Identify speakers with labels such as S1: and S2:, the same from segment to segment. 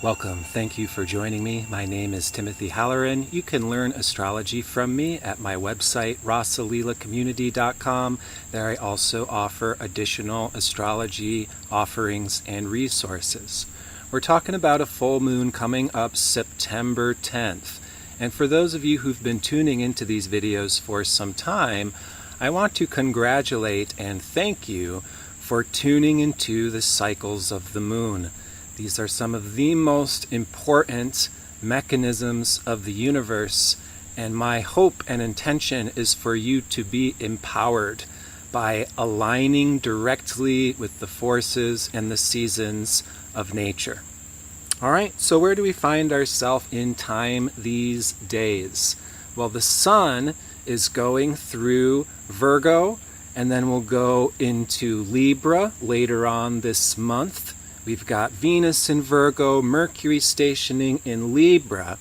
S1: Welcome. Thank you for joining me. My name is Timothy Halloran. You can learn astrology from me at my website, rasalilacommunity.com. There I also offer additional astrology offerings and resources. We're talking about a full moon coming up September 10th. And for those of you who've been tuning into these videos for some time, I want to congratulate and thank you for tuning into the cycles of the moon. These are some of the most important mechanisms of the universe, and my hope and intention is for you to be empowered by aligning directly with the forces and the seasons of nature. All right, so where do we find ourselves in time these days? Well, the sun is going through Virgo, and then we'll go into Libra later on this month. We've got Venus in Virgo, Mercury stationing in Libra.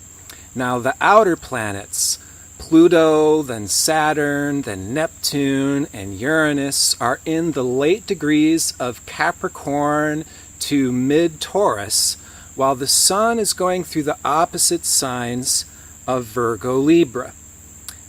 S1: Now the outer planets, Pluto, then Saturn, then Neptune, and Uranus are in the late degrees of Capricorn to mid-Taurus, while the sun is going through the opposite signs of Virgo Libra.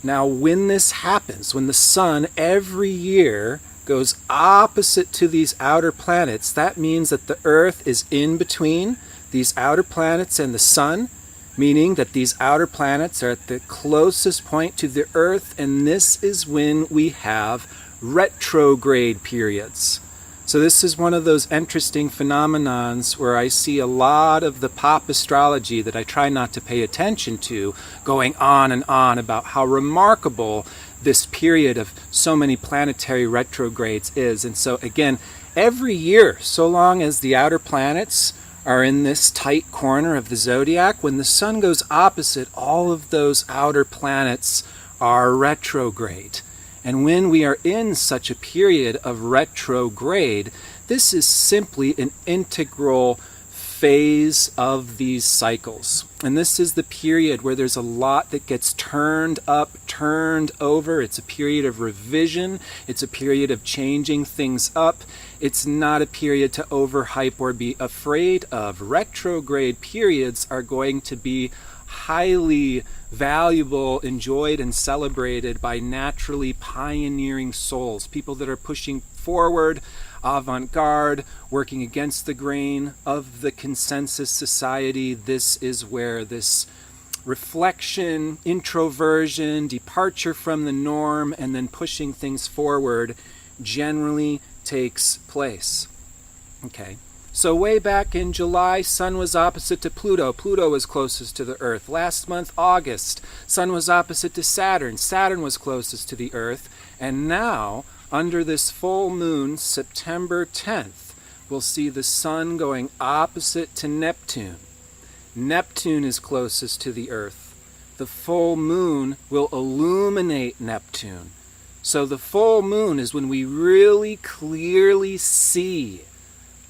S1: Now when this happens, when the sun every year goes opposite to these outer planets, that means that the Earth is in between these outer planets and the sun, meaning that these outer planets are at the closest point to the Earth, and this is when we have retrograde periods. So this is one of those interesting phenomenons where I see a lot of the pop astrology that I try not to pay attention to going on and on about how remarkable this period of so many planetary retrogrades is. And so again, every year, so long as the outer planets are in this tight corner of the zodiac, when the sun goes opposite, all of those outer planets are retrograde. And when we are in such a period of retrograde, this is simply an integral phase of these cycles. And this is the period where there's a lot that gets turned up, turned over. It's a period of revision. It's a period of changing things up. It's not a period to overhype or be afraid of. Retrograde periods are going to be highly valuable, enjoyed, and celebrated by naturally pioneering souls, people that are pushing forward, avant-garde, working against the grain of the consensus society. This is where this reflection, introversion, departure from the norm, and then pushing things forward generally takes place. Okay. So way back in July, sun was opposite to Pluto. Pluto was closest to the Earth. Last month, August, sun was opposite to Saturn. Saturn was closest to the Earth. And now, under this full moon, September 10th, we'll see the sun going opposite to Neptune. Neptune is closest to the Earth. The full moon will illuminate Neptune. So the full moon is when we really clearly see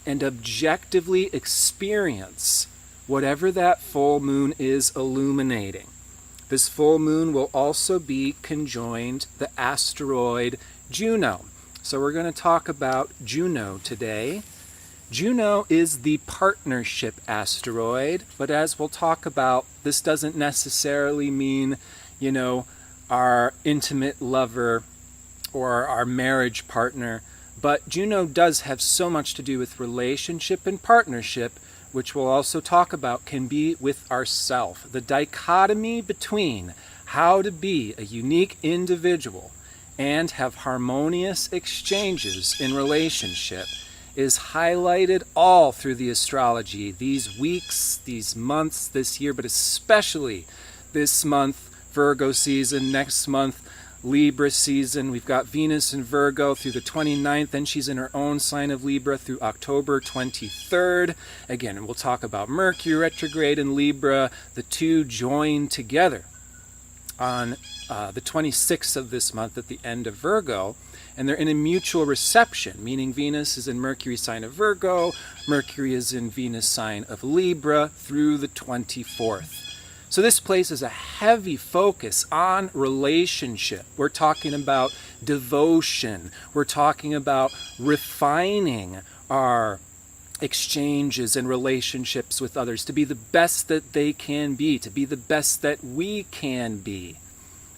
S1: and objectively experience whatever that full moon is illuminating. This full moon will also be conjoined the asteroid Juno. So we're going to talk about Juno today. Juno is the partnership asteroid, but as we'll talk about, this doesn't necessarily mean, our intimate lover or our marriage partner. But Juno does have so much to do with relationship and partnership, which we'll also talk about, can be with ourself. The dichotomy between how to be a unique individual and have harmonious exchanges in relationship is highlighted all through the astrology these weeks, these months, this year, but especially this month, Virgo season, next month, Libra season. We've got Venus in Virgo through the 29th, and she's in her own sign of Libra through October 23rd. Again, we'll talk about Mercury retrograde in Libra. The two join together on the 26th of this month at the end of Virgo, and they're in a mutual reception, meaning Venus is in Mercury sign of Virgo, Mercury is in Venus sign of Libra through the 24th. So this places a heavy focus on relationship. We're talking about devotion. We're talking about refining our exchanges and relationships with others, to be the best that they can be, to be the best that we can be.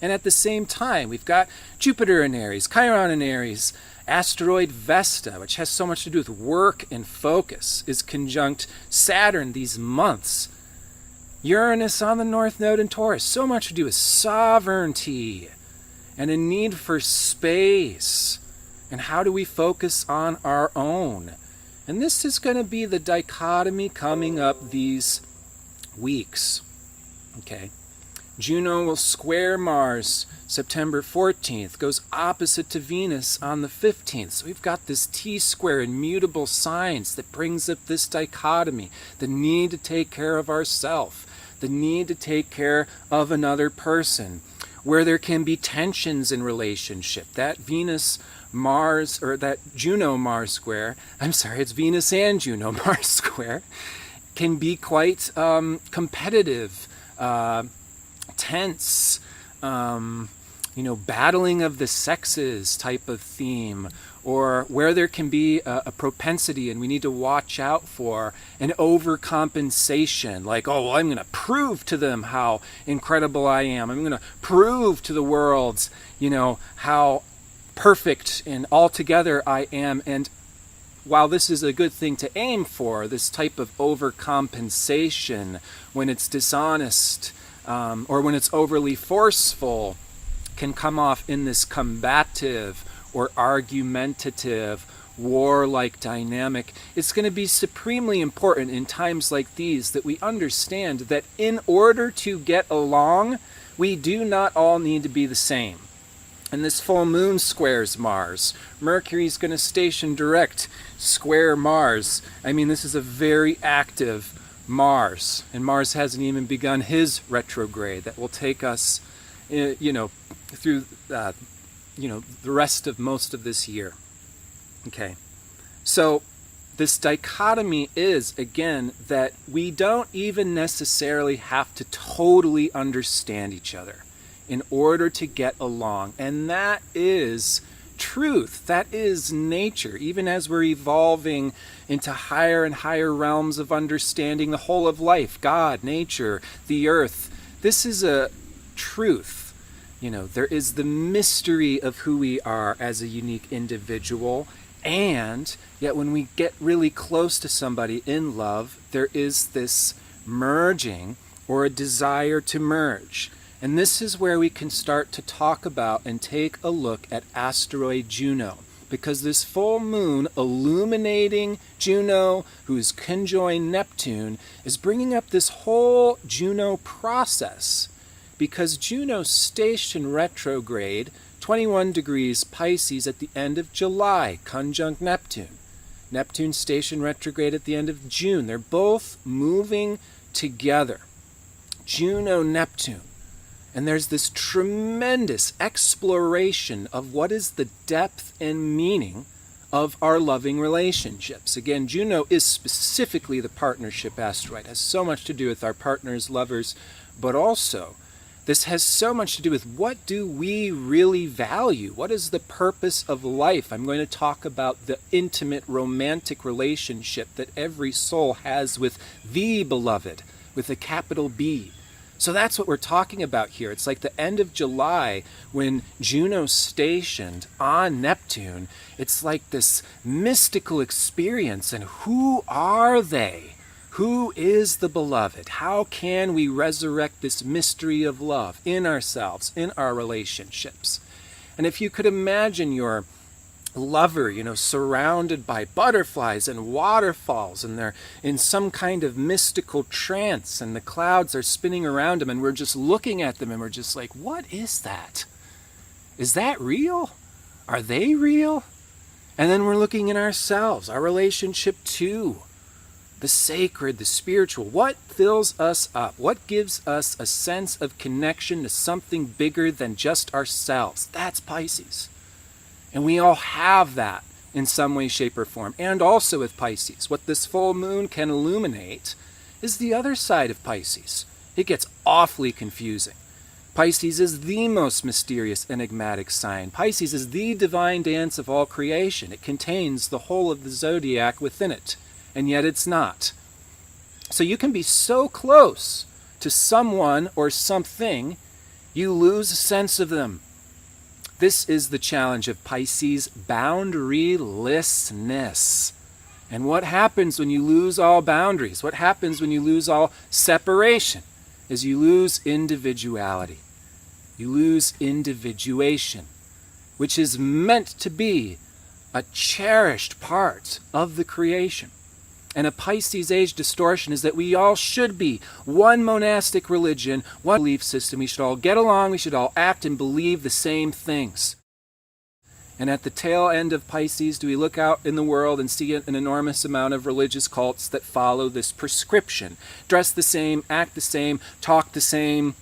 S1: And at the same time, we've got Jupiter in Aries, Chiron in Aries, asteroid Vesta, which has so much to do with work and focus, is conjunct Saturn these months. Uranus on the North Node in Taurus, so much to do with sovereignty and a need for space. And how do we focus on our own? And this is going to be the dichotomy coming up these weeks. Okay. Juno will square Mars September 14th, goes opposite to Venus on the 15th. So we've got this T-square in mutable signs that brings up this dichotomy, the need to take care of ourselves, the need to take care of another person, where there can be tensions in relationship. That Venus-Mars, or that Juno-Mars square, it's Venus and Juno-Mars square, can be quite competitive, tense, battling of the sexes type of theme, or where there can be a propensity and we need to watch out for an overcompensation, like, I'm going to prove to them how incredible I am. I'm going to prove to the world, how perfect and altogether I am. And while this is a good thing to aim for, this type of overcompensation, when it's dishonest, or when it's overly forceful, can come off in this combative or argumentative, warlike dynamic. It's going to be supremely important in times like these that we understand that in order to get along, we do not all need to be the same. And this full moon squares Mars. Mercury's going to station direct square Mars. This is a very active Mars, and Mars hasn't even begun his retrograde that will take us, through, the rest of most of this year. Okay, so this dichotomy is, again, that we don't even necessarily have to totally understand each other in order to get along, and that is truth. That is nature. Even as we're evolving into higher and higher realms of understanding the whole of life, God, nature, the earth, this is a truth. There is the mystery of who we are as a unique individual, and yet when we get really close to somebody in love, there is this merging or a desire to merge. And this is where we can start to talk about and take a look at asteroid Juno, because this full moon illuminating Juno, who is conjoined Neptune, is bringing up this whole Juno process, because Juno station retrograde 21 degrees Pisces at the end of July, conjunct Neptune. Neptune station retrograde at the end of June. They're both moving together. Juno, Neptune. And there's this tremendous exploration of what is the depth and meaning of our loving relationships. Again, Juno is specifically the partnership asteroid. It has so much to do with our partners, lovers, but also this has so much to do with what do we really value? What is the purpose of life? I'm going to talk about the intimate romantic relationship that every soul has with the beloved, with a capital B. So that's what we're talking about here. It's like the end of July when Juno stationed on Neptune. It's like this mystical experience. And who are they? Who is the beloved? How can we resurrect this mystery of love in ourselves, in our relationships? And if you could imagine your lover, surrounded by butterflies and waterfalls, and they're in some kind of mystical trance, and the clouds are spinning around them, and we're just looking at them, and we're just like, what is that? Is that real? Are they real? And then we're looking at ourselves, our relationship to the sacred, the spiritual. What fills us up? What gives us a sense of connection to something bigger than just ourselves? That's Pisces. And we all have that in some way, shape, or form. And also with Pisces, what this full moon can illuminate is the other side of Pisces. It gets awfully confusing. Pisces is the most mysterious, enigmatic sign. Pisces is the divine dance of all creation. It contains the whole of the zodiac within it. and yet it's not. So you can be so close to someone or something, you lose a sense of them. This is the challenge of Pisces, boundarylessness. And what happens when you lose all boundaries? What happens when you lose all separation? Is you lose individuality. You lose individuation, which is meant to be a cherished part of the creation. And a Pisces age distortion is that we all should be one monastic religion, one belief system. We should all get along, we should all act and believe the same things. And at the tail end of Pisces, do we look out in the world and see an enormous amount of religious cults that follow this prescription? Dress the same, act the same, talk the same.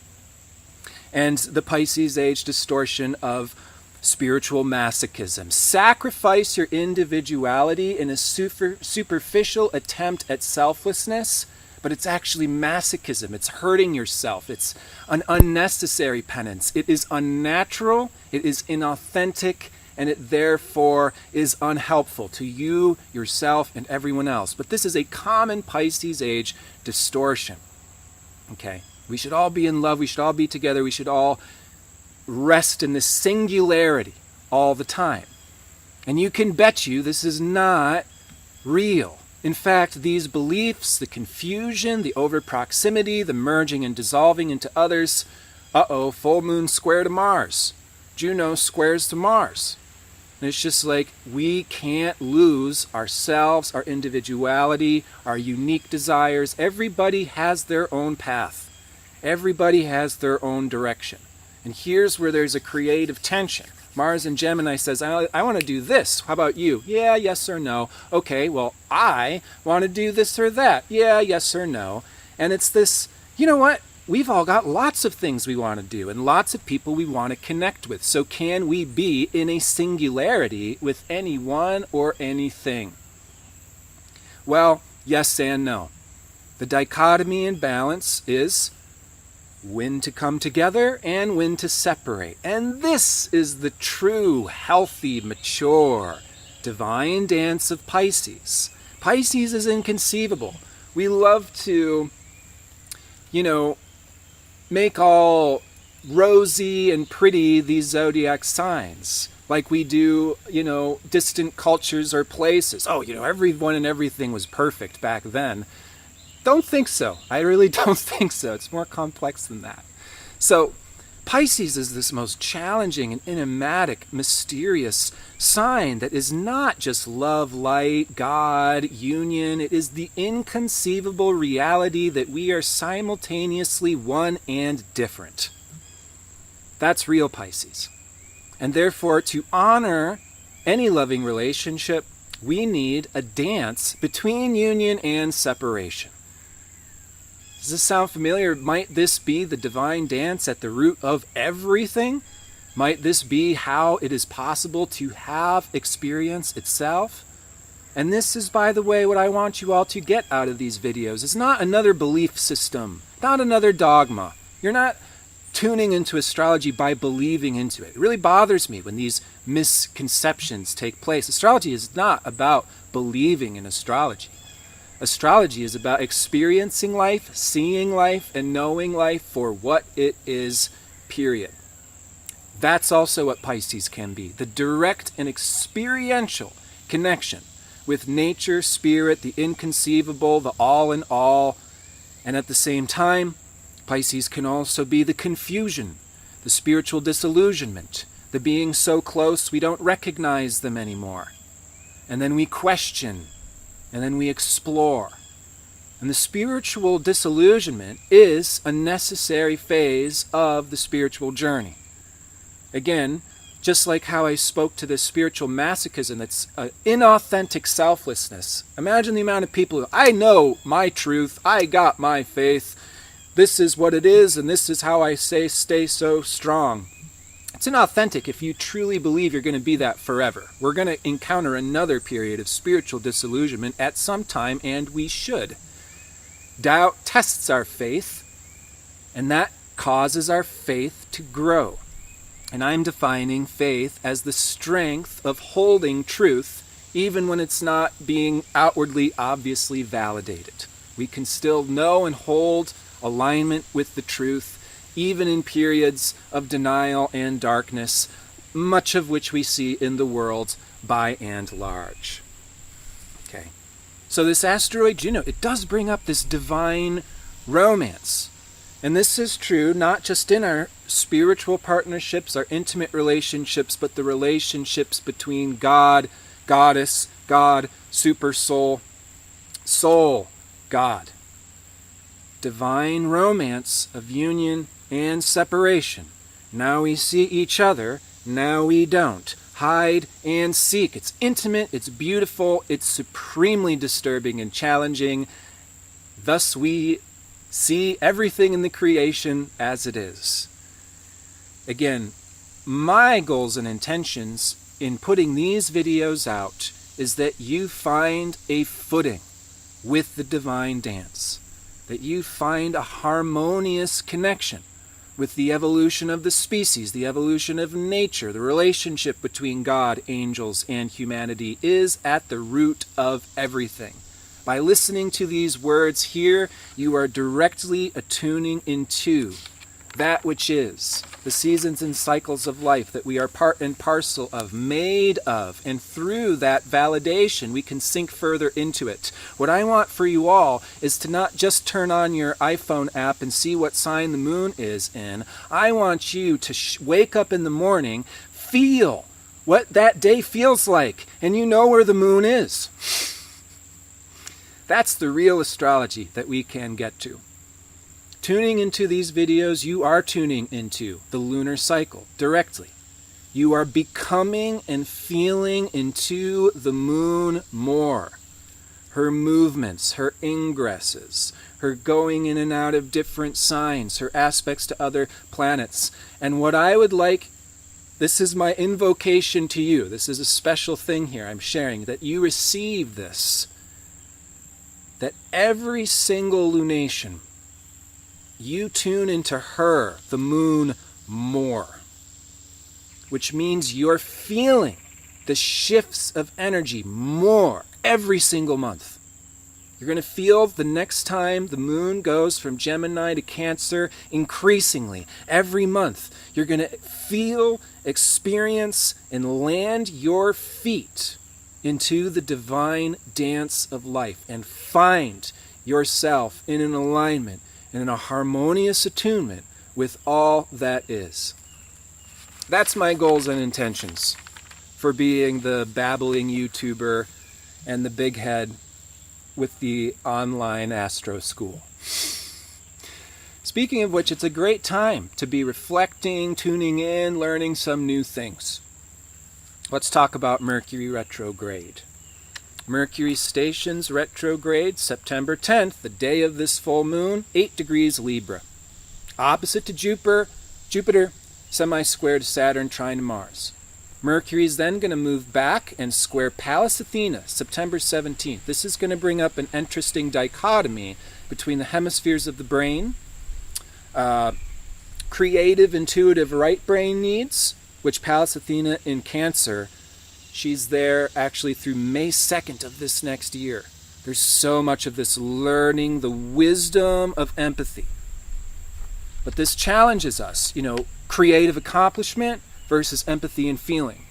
S1: And the Pisces age distortion of spiritual masochism. Sacrifice your individuality in a superficial attempt at selflessness, but it's actually masochism. It's hurting yourself. It's an unnecessary penance. It is unnatural, it is inauthentic, and it therefore is unhelpful to you, yourself, and everyone else. But this is a common Pisces age distortion. Okay? We should all be in love, we should all be together, we should all rest in this singularity all the time. And you can bet you this is not real. In fact, these beliefs, the confusion, the over-proximity, the merging and dissolving into others, full moon square to Mars. Juno squares to Mars. And it's just like we can't lose ourselves, our individuality, our unique desires. Everybody has their own path. Everybody has their own direction. And here's where there's a creative tension. Mars in Gemini says, I want to do this. How about you? Yeah, yes or no. Okay, well, I want to do this or that. Yeah, yes or no. And it's this, you know what? We've all got lots of things we want to do and lots of people we want to connect with. So can we be in a singularity with anyone or anything? Well, yes and no. The dichotomy in balance is when to come together and when to separate. And this is the true, healthy, mature, divine dance of Pisces. Pisces is inconceivable. We love to, make all rosy and pretty these zodiac signs. Like we do, distant cultures or places. Oh, everyone and everything was perfect back then. Don't think so. I really don't think so. It's more complex than that. So Pisces is this most challenging and enigmatic, mysterious sign that is not just love, light, God, union. It is the inconceivable reality that we are simultaneously one and different. That's real Pisces. And therefore, to honor any loving relationship, we need a dance between union and separation. Does this sound familiar? Might this be the divine dance at the root of everything? Might this be how it is possible to have experience itself? And this is, by the way, what I want you all to get out of these videos. It's not another belief system, not another dogma. You're not tuning into astrology by believing into it. It really bothers me when these misconceptions take place. Astrology is not about believing in astrology. Astrology is about experiencing life, seeing life, and knowing life for what it is, period. That's also what Pisces can be. The direct and experiential connection with nature, spirit, the inconceivable, the all in all. And at the same time, Pisces can also be the confusion, the spiritual disillusionment, the being so close we don't recognize them anymore. And then we question. And then we explore. And the spiritual disillusionment is a necessary phase of the spiritual journey. Again, just like how I spoke to this spiritual masochism, that's inauthentic selflessness. Imagine the amount of people, I know my truth, I got my faith, this is what it is, and this is how I stay so strong. It's inauthentic if you truly believe you're going to be that forever. We're going to encounter another period of spiritual disillusionment at some time, and we should. Doubt tests our faith, and that causes our faith to grow. And I'm defining faith as the strength of holding truth even when it's not being outwardly, obviously validated. We can still know and hold alignment with the truth, even in periods of denial and darkness, much of which we see in the world by and large. Okay. So this asteroid Juno, it does bring up this divine romance. And this is true not just in our spiritual partnerships, our intimate relationships, but the relationships between God, Goddess, God, Super Soul, Soul, God. Divine romance of union and separation. Now we see each other, now we don't. Hide and seek. It's intimate, it's beautiful, it's supremely disturbing and challenging. Thus we see everything in the creation as it is. Again, my goals and intentions in putting these videos out is that you find a footing with the divine dance, that you find a harmonious connection with the evolution of the species, the evolution of nature. The relationship between God, angels, and humanity is at the root of everything. By listening to these words here, you are directly attuning into that which is, the seasons and cycles of life that we are part and parcel of, made of, and through that validation we can sink further into it. What I want for you all is to not just turn on your iPhone app and see what sign the moon is in. I want you to wake up in the morning, feel what that day feels like, and you know where the moon is. That's the real astrology that we can get to. Tuning into these videos, you are tuning into the lunar cycle directly. You are becoming and feeling into the moon more. Her movements, her ingresses, her going in and out of different signs, her aspects to other planets. And what I would like, this is my invocation to you. This is a special thing here I'm sharing, that you receive this. That every single lunation, you tune into her, the moon, more. Which means you're feeling the shifts of energy more every single month. You're going to feel the next time the moon goes from Gemini to Cancer increasingly. Every month, you're going to feel, experience, and land your feet into the divine dance of life and find yourself in an alignment and in a harmonious attunement with all that is. That's my goals and intentions for being the babbling YouTuber and the big head with the online astro school. Speaking of which, it's a great time to be reflecting, tuning in, learning some new things. Let's talk about Mercury retrograde. Mercury stations retrograde September 10th, the day of this full moon, 8 degrees Libra. Opposite to Jupiter, semi-square to Saturn, trine to Mars. Mercury is then going to move back and square Pallas Athena, September 17th. This is going to bring up an interesting dichotomy between the hemispheres of the brain, creative, intuitive right brain needs, which Pallas Athena in Cancer, she's there actually through May 2nd of this next year. There's so much of this learning, the wisdom of empathy. But this challenges us, creative accomplishment versus empathy and feeling.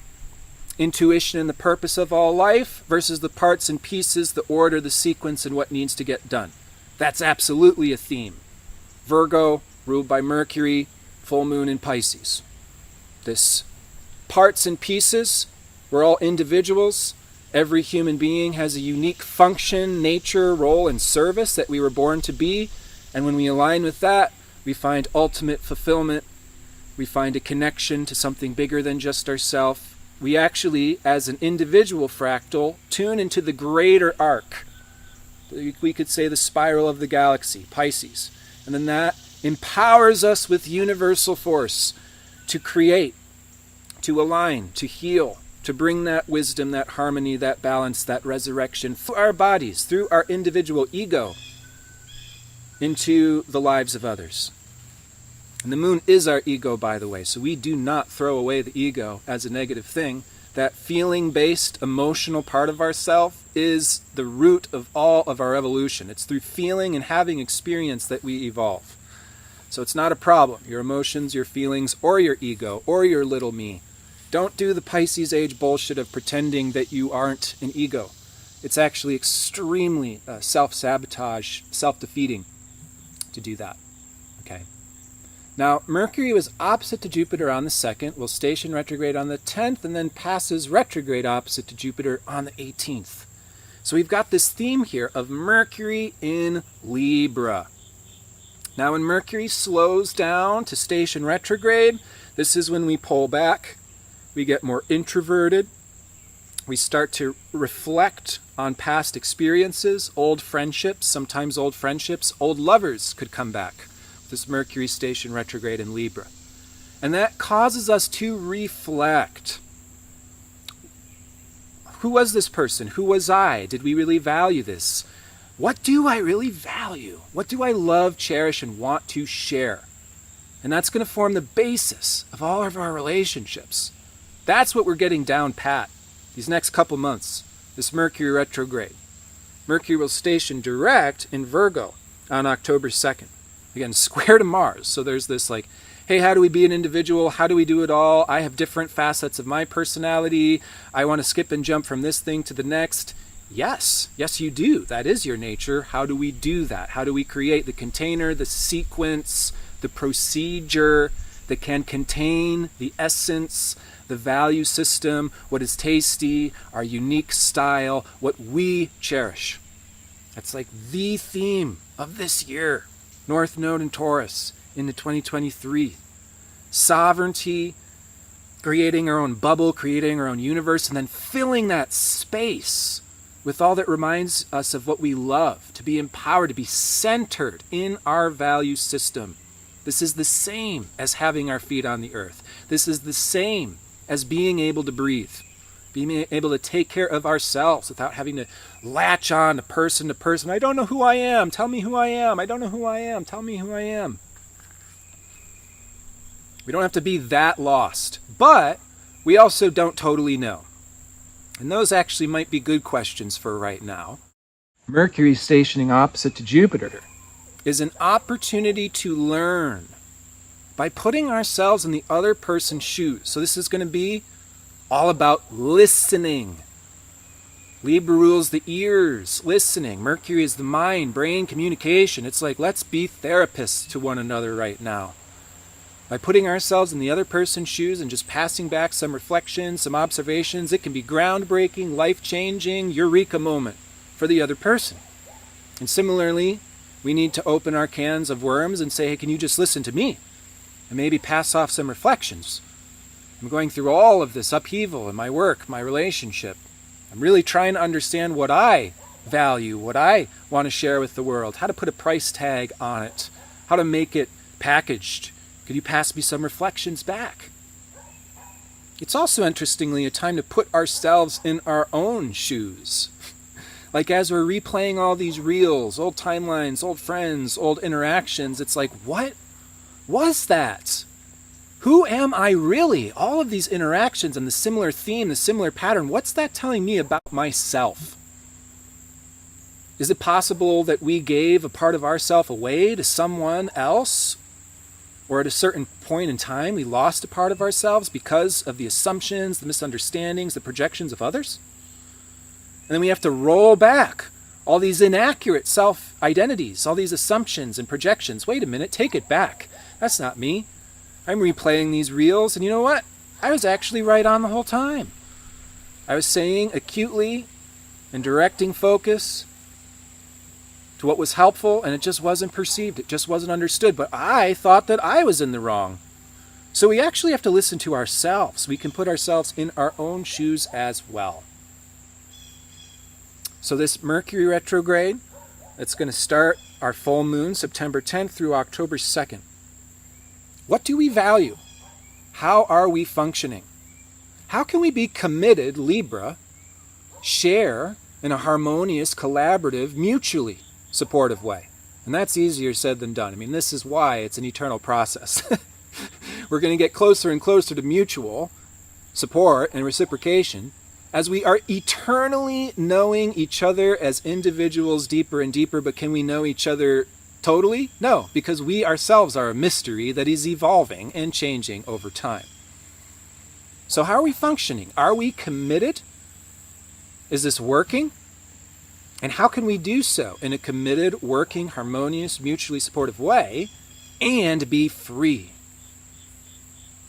S1: Intuition and the purpose of all life versus the parts and pieces, the order, the sequence, and what needs to get done. That's absolutely a theme. Virgo, ruled by Mercury, full moon in Pisces. This parts and pieces, we're all individuals. Every human being has a unique function, nature, role, and service that we were born to be. And when we align with that, we find ultimate fulfillment. We find a connection to something bigger than just ourselves. We actually, as an individual fractal, tune into the greater arc. We could say the spiral of the galaxy, Pisces. And then that empowers us with universal force to create, to align, to heal, to bring that wisdom, that harmony, that balance, that resurrection through our bodies, through our individual ego, into the lives of others. And the moon is our ego, by the way, so we do not throw away the ego as a negative thing, that feeling-based emotional part of ourself, is the root of all of our evolution. It's through feeling and having experience that we evolve. So it's not a problem. Your emotions, your feelings, or your ego, or your little me. Don't do the Pisces age bullshit of pretending that you aren't an ego. It's actually extremely self-sabotage, self-defeating to do that. Okay. Now, Mercury was opposite to Jupiter on the 2nd, will station retrograde on the 10th, and then passes retrograde opposite to Jupiter on the 18th. So we've got this theme here of Mercury in Libra. Now, when Mercury slows down to station retrograde, this is when we pull back, we get more introverted, we start to reflect on past experiences, old friendships, sometimes old friendships, old lovers could come back. This Mercury station retrograde in Libra. And that causes us to reflect. Who was this person? Who was I? Did we really value this? What do I really value? What do I love, cherish, and want to share? And that's going to form the basis of all of our relationships. That's what we're getting down pat these next couple months, this Mercury retrograde. Mercury will station direct in Virgo on October 2nd. Again, square to Mars. So there's this like, hey, how do we be an individual? How do we do it all? I have different facets of my personality. I want to skip and jump from this thing to the next. Yes, you do. That is your nature. How do we do that? How do we create the container, the sequence, the procedure that can contain the essence, the value system, what is tasty, our unique style, what we cherish? That's like the theme of this year. North Node in Taurus into 2023. Sovereignty, creating our own bubble, creating our own universe, and then filling that space with all that reminds us of what we love, to be empowered, to be centered in our value system. This is the same as having our feet on the earth. This is the same as being able to breathe, being able to take care of ourselves without having to latch on to person. I don't know who I am. Tell me who I am. I don't know who I am. Tell me who I am. We don't have to be that lost, but we also don't totally know. And those actually might be good questions for right now. Mercury stationing opposite to Jupiter is an opportunity to learn by putting ourselves in the other person's shoes. So this is going to be all about listening. Libra rules the ears, listening. Mercury is the mind, brain, communication. It's like, let's be therapists to one another right now. By putting ourselves in the other person's shoes and just passing back some reflections, some observations, it can be groundbreaking, life-changing, eureka moment for the other person. And similarly, we need to open our cans of worms and say, hey, can you just listen to me? And maybe pass off some reflections. I'm going through all of this upheaval in my work, my relationship. I'm really trying to understand what I value, what I want to share with the world, how to put a price tag on it, how to make it packaged. Could you pass me some reflections back? It's also, interestingly, a time to put ourselves in our own shoes. Like as we're replaying all these reels, old timelines, old friends, old interactions, it's like, what was that? Who am I really? All of these interactions and the similar theme, the similar pattern, what's that telling me about myself? Is it possible that we gave a part of ourself away to someone else? Or at a certain point in time, we lost a part of ourselves because of the assumptions, the misunderstandings, the projections of others? And then we have to roll back all these inaccurate self-identities, all these assumptions and projections. Wait a minute, take it back. That's not me. I'm replaying these reels, and you know what? I was actually right on the whole time. I was saying acutely and directing focus to what was helpful, and it just wasn't perceived. It just wasn't understood. But I thought that I was in the wrong. So we actually have to listen to ourselves. We can put ourselves in our own shoes as well. So this Mercury retrograde, it's going to start our full moon September 10th through October 2nd. What do we value? How are we functioning? How can we be committed, Libra, share in a harmonious, collaborative, mutually supportive way? And that's easier said than done. I mean, this is why it's an eternal process. We're going to get closer and closer to mutual support and reciprocation, as we are eternally knowing each other as individuals deeper and deeper, but can we know each other totally? No, because we ourselves are a mystery that is evolving and changing over time. So how are we functioning? Are we committed? Is this working? And how can we do so in a committed, working, harmonious, mutually supportive way and be free?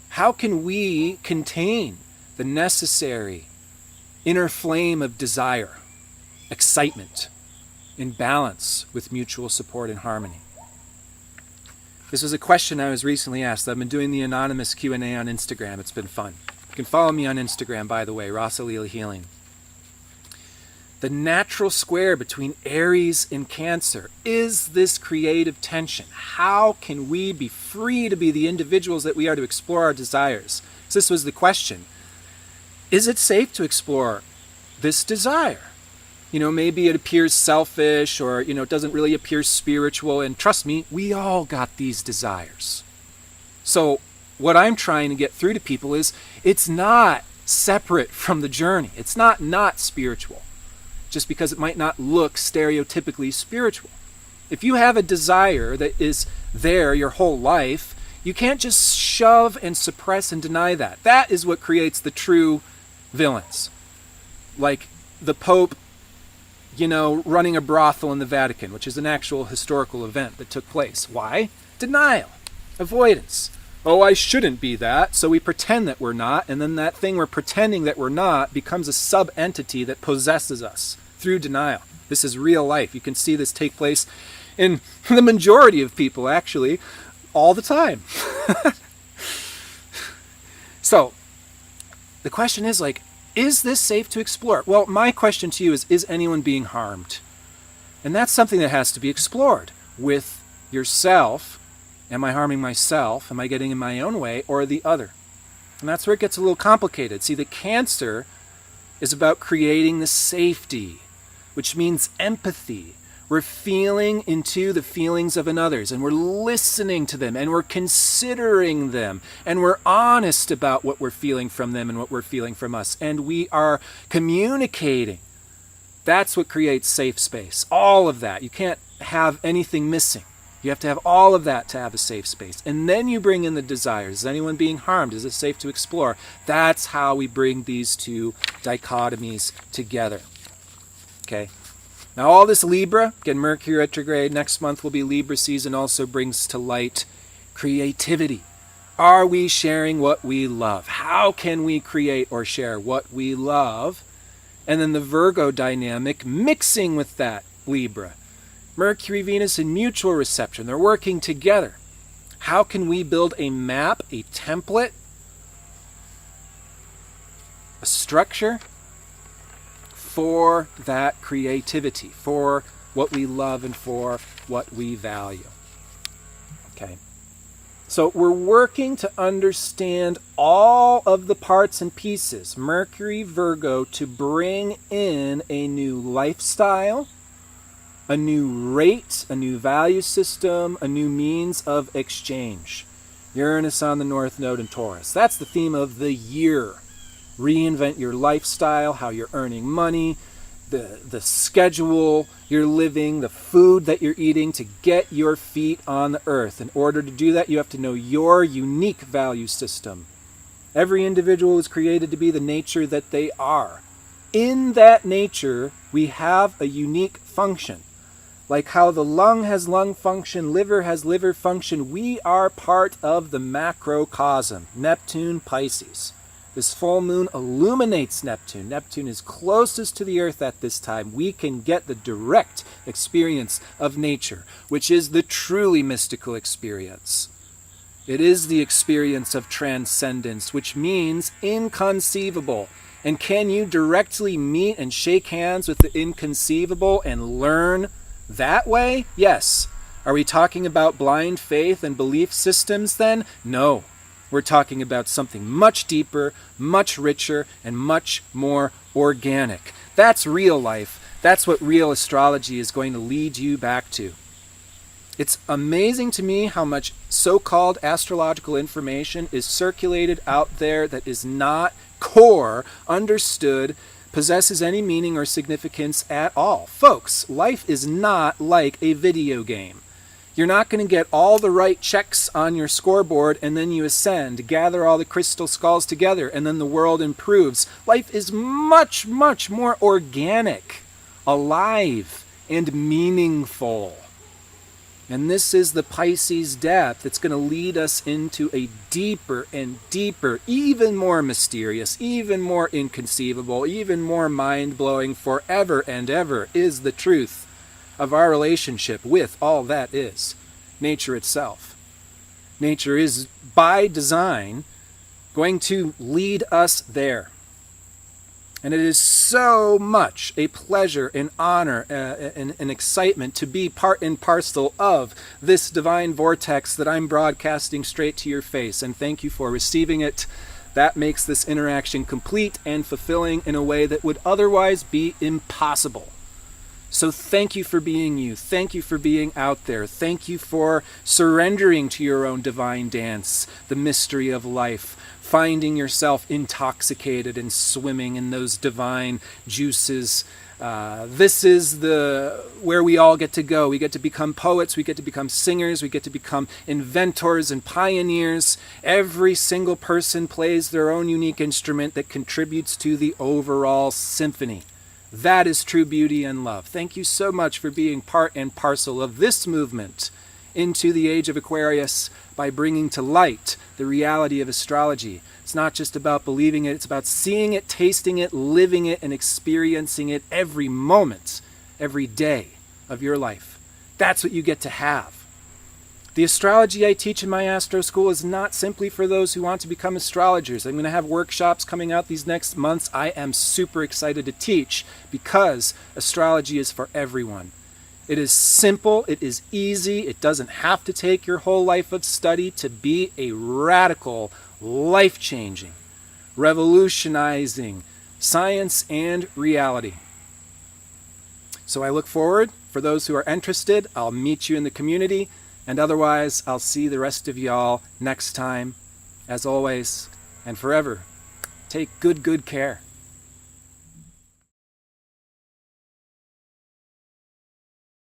S1: How can we contain the necessary inner flame of desire, excitement, in balance with mutual support and harmony? This was a question I was recently asked. I've been doing the anonymous Q&A on Instagram. It's been fun. You can follow me on Instagram, by the way, Rosalila Healing. The natural square between Aries and Cancer is this creative tension. How can we be free to be the individuals that we are to explore our desires? So this was the question. Is it safe to explore this desire? Maybe it appears selfish or, it doesn't really appear spiritual. And trust me, we all got these desires. So what I'm trying to get through to people is it's not separate from the journey. It's not spiritual, just because it might not look stereotypically spiritual. If you have a desire that is there your whole life, you can't just shove and suppress and deny that. That is what creates the true villains. Like the Pope, running a brothel in the Vatican, which is an actual historical event that took place. Why? Denial. Avoidance. Oh, I shouldn't be that, so we pretend that we're not, and then that thing we're pretending that we're not becomes a sub-entity that possesses us through denial. This is real life. You can see this take place in the majority of people, actually, all the time. So, the question is this safe to explore? Well, my question to you is anyone being harmed? And that's something that has to be explored with yourself. Am I harming myself? Am I getting in my own way or the other? And that's where it gets a little complicated. See, the Cancer is about creating the safety, which means empathy. We're feeling into the feelings of another's, and we're listening to them, and we're considering them, and we're honest about what we're feeling from them and what we're feeling from us, and we are communicating. That's what creates safe space. All of that. You can't have anything missing. You have to have all of that to have a safe space. And then you bring in the desires. Is anyone being harmed? Is it safe to explore? That's how we bring these two dichotomies together. Okay. Now all this Libra, again, Mercury retrograde, next month will be Libra season, also brings to light creativity. Are we sharing what we love? How can we create or share what we love? And then the Virgo dynamic mixing with that Libra. Mercury, Venus in mutual reception. They're working together. How can we build a map, a template, a structure for that creativity, for what we love and for what we value? Okay. So we're working to understand all of the parts and pieces, Mercury, Virgo, to bring in a new lifestyle, a new rate, a new value system, a new means of exchange. Uranus on the North Node in Taurus. That's the theme of the year. Reinvent your lifestyle, how you're earning money, the schedule you're living, the food that you're eating to get your feet on the earth. In order to do that, you have to know your unique value system. Every individual is created to be the nature that they are. In that nature, we have a unique function. Like how the lung has lung function, liver has liver function, we are part of the macrocosm. Neptune, Pisces. This full moon illuminates Neptune. Neptune is closest to the earth at this time. We can get the direct experience of nature, which is the truly mystical experience. It is the experience of transcendence, which means inconceivable. And can you directly meet and shake hands with the inconceivable and learn that way? Yes. Are we talking about blind faith and belief systems then? No. We're talking about something much deeper, much richer, and much more organic. That's real life. That's what real astrology is going to lead you back to. It's amazing to me how much so-called astrological information is circulated out there that is not core understood possesses any meaning or significance at all. Folks, life is not like a video game. You're not going to get all the right checks on your scoreboard and then you ascend, gather all the crystal skulls together, and then the world improves. Life is much, much more organic, alive, and meaningful. And this is the Pisces depth that's going to lead us into a deeper and deeper, even more mysterious, even more inconceivable, even more mind-blowing, forever and ever is the truth of our relationship with all that is nature itself. Nature is, by design, going to lead us there. And it is so much a pleasure and honor and excitement to be part and parcel of this divine vortex that I'm broadcasting straight to your face. And thank you for receiving it. That makes this interaction complete and fulfilling in a way that would otherwise be impossible. So thank you for being you. Thank you for being out there. Thank you for surrendering to your own divine dance, the mystery of life, finding yourself intoxicated and swimming in those divine juices. This is where we all get to go. We get to become poets. We get to become singers. We get to become inventors and pioneers. Every single person plays their own unique instrument that contributes to the overall symphony. That is true beauty and love. Thank you so much for being part and parcel of this movement into the age of Aquarius by bringing to light the reality of astrology. It's not just about believing it, it's about seeing it, tasting it, living it, and experiencing it every moment, every day of your life. That's what you get to have. The astrology I teach in my astro school is not simply for those who want to become astrologers. I'm going to have workshops coming out these next months. I am super excited to teach because astrology is for everyone. It is simple, it is easy, it doesn't have to take your whole life of study to be a radical, life-changing, revolutionizing science and reality. So I look forward, for those who are interested, I'll meet you in the community. And otherwise, I'll see the rest of y'all next time. As always, and forever, take good care.